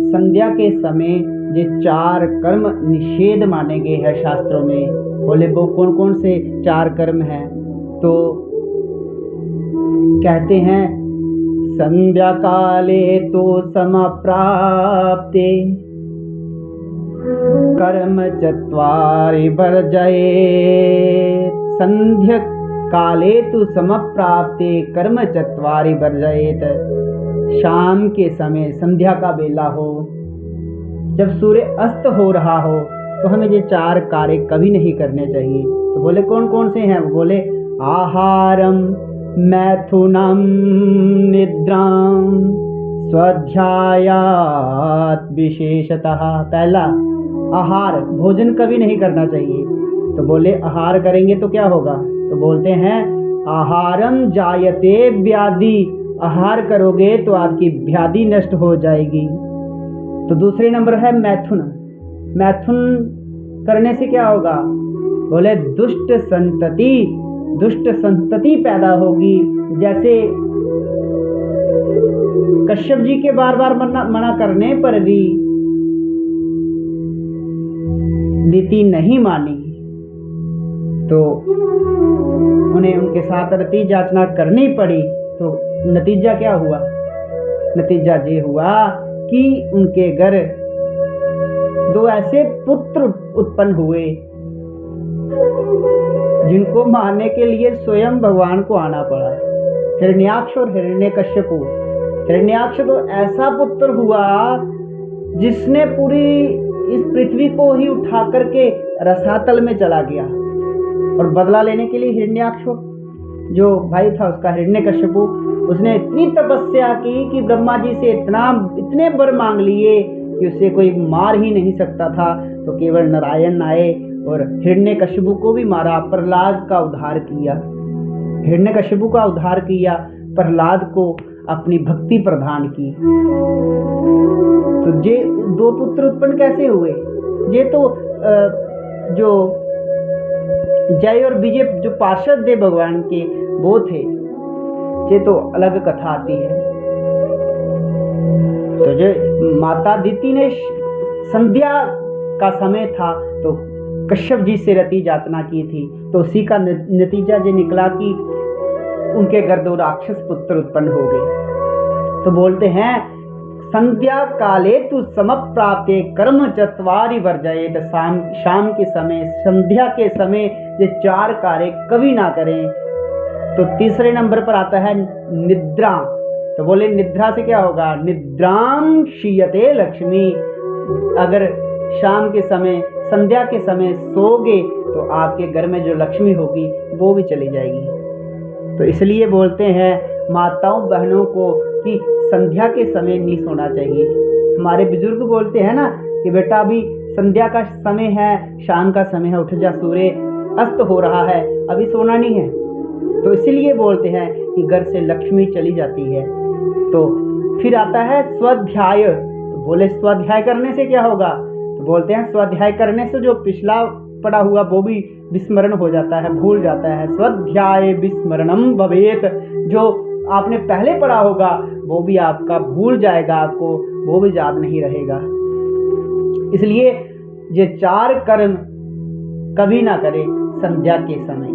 संध्या के समय ये 4 कर्म निषेध माने गए हैं शास्त्रों में। बोले वो कौन कौन से 4 कर्म हैं? तो कहते हैं संध्या काले तो समप्राप्ते कर्म चत्वारि वर्जयेत्। संध्या काले तु समप्राप्ते कर्म चत्वारि वर्जयेत्। शाम के समय संध्या का बेला हो, जब सूर्य अस्त हो रहा हो, तो हमें ये 4 कार्य कभी नहीं करने चाहिए। तो बोले कौन कौन से हैं? बोले आहारम मैथुनम निद्राम स्वाध्यायात् विशेषतः। पहला आहार, भोजन कभी नहीं करना चाहिए। तो बोले आहार करेंगे तो क्या होगा? तो बोलते हैं आहारम जायते व्याधि। आहार करोगे तो आपकी व्याधि नष्ट हो जाएगी। तो दूसरे नंबर है मैथुन। मैथुन करने से क्या होगा? बोले दुष्ट संतति पैदा होगी। जैसे कश्यप जी के बार बार मना करने पर भी दिति नहीं मानी, तो उन्हें उनके साथ रति याचना करनी पड़ी। तो नतीजा क्या हुआ? नतीजा ये हुआ कि उनके घर 2 ऐसे पुत्र उत्पन्न हुए जिनको मारने के लिए स्वयं भगवान को आना पड़ा। हिरण्याक्ष और हिरण्यकश्यप। हिरण्याक्ष तो ऐसा पुत्र हुआ जिसने पूरी इस पृथ्वी को ही उठा करके रसातल में चला गया। और बदला लेने के लिए हिरण्याक्ष जो भाई था उसका हिरण्यकश्यप, उसने इतनी तपस्या की कि ब्रह्मा जी से इतने वर मांग लिए कि उसे कोई मार ही नहीं सकता था। तो केवल नारायण आए और हिरण्यकश्यप को भी मारा, प्रहलाद का उद्धार किया। हिरण्यकश्यप का उद्धार किया, प्रहलाद को अपनी भक्ति प्रदान की। तो ये 2 पुत्र उत्पन्न कैसे हुए? ये तो जो जय और विजय जो पार्षद थे भगवान के, वो थे। ये तो अलग कथा आती है। तो जो माता दिति ने संध्या का समय था तो कश्यप जी से रति याचना की थी, तो उसी का नतीजा ये निकला कि उनके घर 2 राक्षस पुत्र उत्पन्न हो गए। तो बोलते हैं संध्या काले तु समप्राप्ते कर्म चत्वारि वर्जयेत्। शाम के समय, संध्या के समय ये 4 कार्य कभी ना करें। तो तीसरे नंबर पर आता है निद्रा। तो बोले निद्रा से क्या होगा? निद्राम क्षीयते लक्ष्मी। अगर शाम के समय, संध्या के समय सोगे तो आपके घर में जो लक्ष्मी होगी वो भी चली जाएगी। तो इसलिए बोलते हैं माताओं बहनों को कि संध्या के समय नहीं सोना चाहिए। हमारे बुजुर्ग बोलते हैं ना कि बेटा अभी संध्या का समय है, शाम का समय है, उठ जा, सूर्य अस्त हो रहा है, अभी सोना नहीं है। तो इसलिए बोलते हैं कि घर से लक्ष्मी चली जाती है। तो फिर आता है स्वाध्याय। तो बोले स्वाध्याय करने से क्या होगा? तो बोलते हैं स्वाध्याय करने से जो पिछला पड़ा हुआ वो भी विस्मरण हो जाता है, भूल जाता है। स्वाध्याय विस्मरणम भवेत। जो आपने पहले पढ़ा होगा वो भी आपका भूल जाएगा, आपको वो भी याद नहीं रहेगा। इसलिए ये 4 कर्म कभी ना करें संध्या के समय।